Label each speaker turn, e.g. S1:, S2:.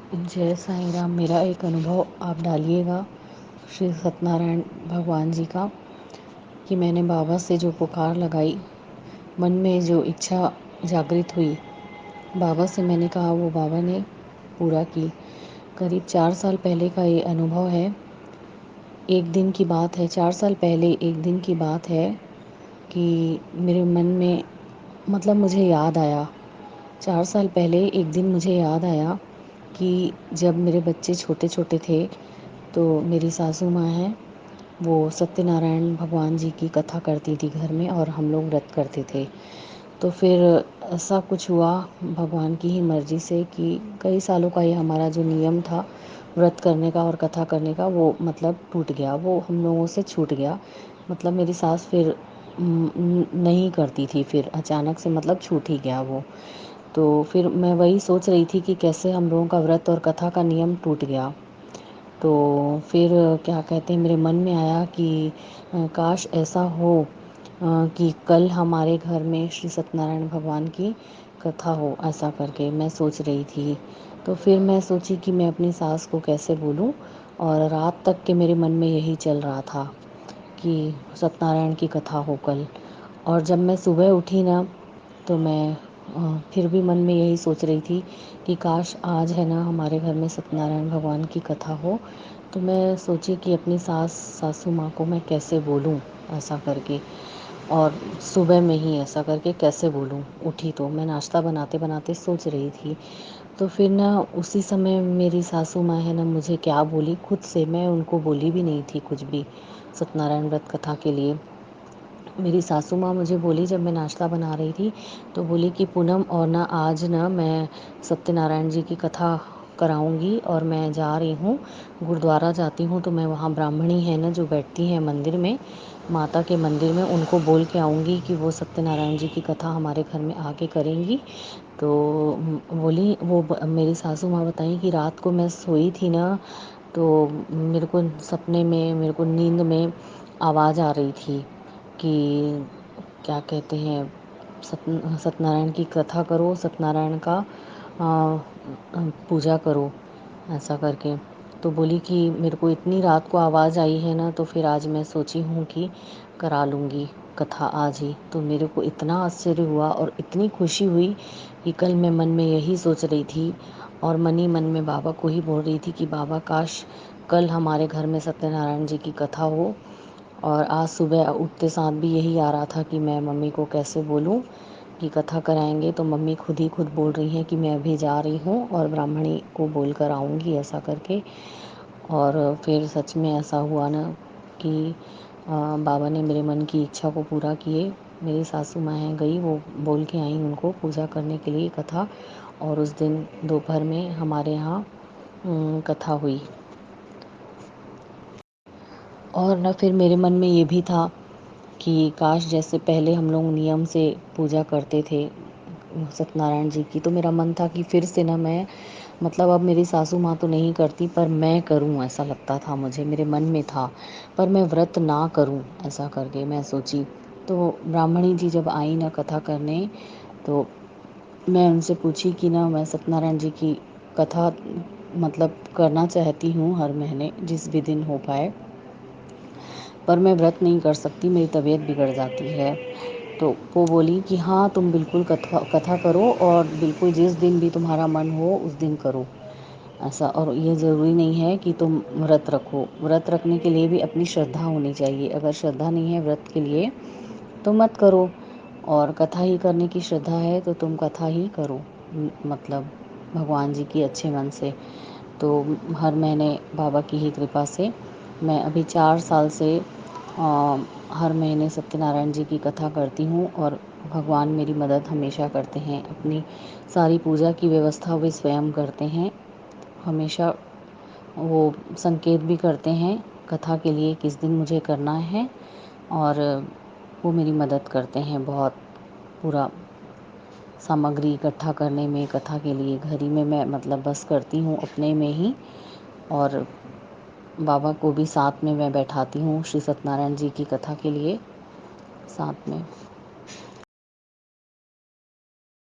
S1: जय साईं राम। मेरा एक अनुभव आप डालिएगा श्री सत्यनारायण भगवान जी का, कि मैंने बाबा से जो पुकार लगाई, मन में जो इच्छा जागृत हुई, बाबा से मैंने कहा, वो बाबा ने पूरा की। करीब 4 साल पहले का ये अनुभव है। एक दिन की बात है, 4 साल पहले एक दिन की बात है कि मेरे मन में मतलब मुझे याद आया। 4 साल पहले एक दिन मुझे याद आया कि जब मेरे बच्चे छोटे छोटे थे, तो मेरी सासू माँ हैं, वो सत्यनारायण भगवान जी की कथा करती थी घर में, और हम लोग व्रत करते थे। तो फिर ऐसा कुछ हुआ भगवान की ही मर्ज़ी से कि कई सालों का ये हमारा जो नियम था व्रत करने का और कथा करने का, वो मतलब टूट गया, वो हम लोगों से छूट गया। मतलब मेरी सास फिर नहीं करती थी, फिर अचानक से मतलब छूट ही गया वो। तो फिर मैं वही सोच रही थी कि कैसे हम लोगों का व्रत और कथा का नियम टूट गया। तो फिर क्या कहते हैं, मेरे मन में आया कि काश ऐसा हो कि कल हमारे घर में श्री सत्यनारायण भगवान की कथा हो, ऐसा करके मैं सोच रही थी। तो फिर मैं सोची कि मैं अपनी सास को कैसे बोलूं, और रात तक के मेरे मन में यही चल रहा था कि सत्यनारायण की कथा हो कल। और जब मैं सुबह उठी ना, तो मैं फिर भी मन में यही सोच रही थी कि काश आज है ना हमारे घर में सत्यनारायण भगवान की कथा हो। तो मैं सोची कि अपनी सासू माँ को मैं कैसे बोलूँ, ऐसा करके। और सुबह में ही ऐसा करके कैसे बोलूँ, उठी तो मैं नाश्ता बनाते बनाते सोच रही थी। तो फिर ना उसी समय मेरी सासू माँ है ना, मुझे क्या बोली खुद से, मैं उनको बोली भी नहीं थी कुछ भी सत्यनारायण व्रत कथा के लिए। मेरी सासू माँ मुझे बोली, जब मैं नाश्ता बना रही थी, तो बोली कि पूनम, और ना आज ना मैं सत्यनारायण जी की कथा कराऊंगी, और मैं जा रही हूँ गुरुद्वारा जाती हूँ, तो मैं वहाँ ब्राह्मणी है ना जो बैठती हैं मंदिर में, माता के मंदिर में, उनको बोल के आऊँगी कि वो सत्यनारायण जी की कथा हमारे घर में आके करेंगी। तो बोली वो मेरी सासू माँ बताई कि रात को मैं सोई थी ना, तो मेरे को सपने में, मेरे को नींद में आवाज़ आ रही थी कि क्या कहते हैं, सत्यनारायण की कथा करो, सत्यनारायण का पूजा करो, ऐसा करके। तो बोली कि मेरे को इतनी रात को आवाज़ आई है ना, तो फिर आज मैं सोची हूँ कि करा लूँगी कथा आज ही। तो मेरे को इतना आश्चर्य हुआ और इतनी खुशी हुई कि कल मैं मन में यही सोच रही थी, और मन ही मन में बाबा को ही बोल रही थी कि बाबा काश कल हमारे घर में सत्यनारायण जी की कथा हो। और आज सुबह उठते साथ भी यही आ रहा था कि मैं मम्मी को कैसे बोलूं कि कथा कराएंगे। तो मम्मी खुद बोल रही हैं कि मैं अभी जा रही हूँ और ब्राह्मणी को बोल कर आऊँगी, ऐसा करके। और फिर सच में ऐसा हुआ ना कि बाबा ने मेरे मन की इच्छा को पूरा किए। मेरी सासू माँ हैं गई, वो बोल के आई उनको पूजा करने के लिए कथा, और उस दिन दोपहर में हमारे यहाँ कथा हुई। और ना फिर मेरे मन में ये भी था कि काश जैसे पहले हम लोग नियम से पूजा करते थे सत्यनारायण जी की, तो मेरा मन था कि फिर से ना मैं, मतलब अब मेरी सासू माँ तो नहीं करती पर मैं करूँ, ऐसा लगता था मुझे, मेरे मन में था, पर मैं व्रत ना करूँ, ऐसा करके मैं सोची। तो ब्राह्मणी जी जब आई ना कथा करने, तो मैं उनसे पूछी कि ना मैं सत्यनारायण जी की कथा मतलब करना चाहती हूँ हर महीने, जिस भी दिन हो पाए, पर मैं व्रत नहीं कर सकती, मेरी तबीयत बिगड़ जाती है। तो वो बोली कि हाँ तुम बिल्कुल कथा कथा करो, और बिल्कुल जिस दिन भी तुम्हारा मन हो उस दिन करो, ऐसा। और ये ज़रूरी नहीं है कि तुम व्रत रखो, व्रत रखने के लिए भी अपनी श्रद्धा होनी चाहिए। अगर श्रद्धा नहीं है व्रत के लिए तो मत करो, और कथा ही करने की श्रद्धा है तो तुम कथा ही करो, मतलब भगवान जी की अच्छे मन से। तो हर महीने बाबा की ही कृपा से मैं अभी 4 साल से हर महीने सत्यनारायण जी की कथा करती हूँ, और भगवान मेरी मदद हमेशा करते हैं। अपनी सारी पूजा की व्यवस्था वे स्वयं करते हैं, हमेशा वो संकेत भी करते हैं कथा के लिए किस दिन मुझे करना है, और वो मेरी मदद करते हैं बहुत। पूरा सामग्री इकट्ठा करने में कथा के लिए घर ही में मैं मतलब बस करती हूँ अपने में ही, और बाबा को भी साथ में मैं बैठाती हूँ श्री सत्यनारायण जी की कथा के लिए साथ में।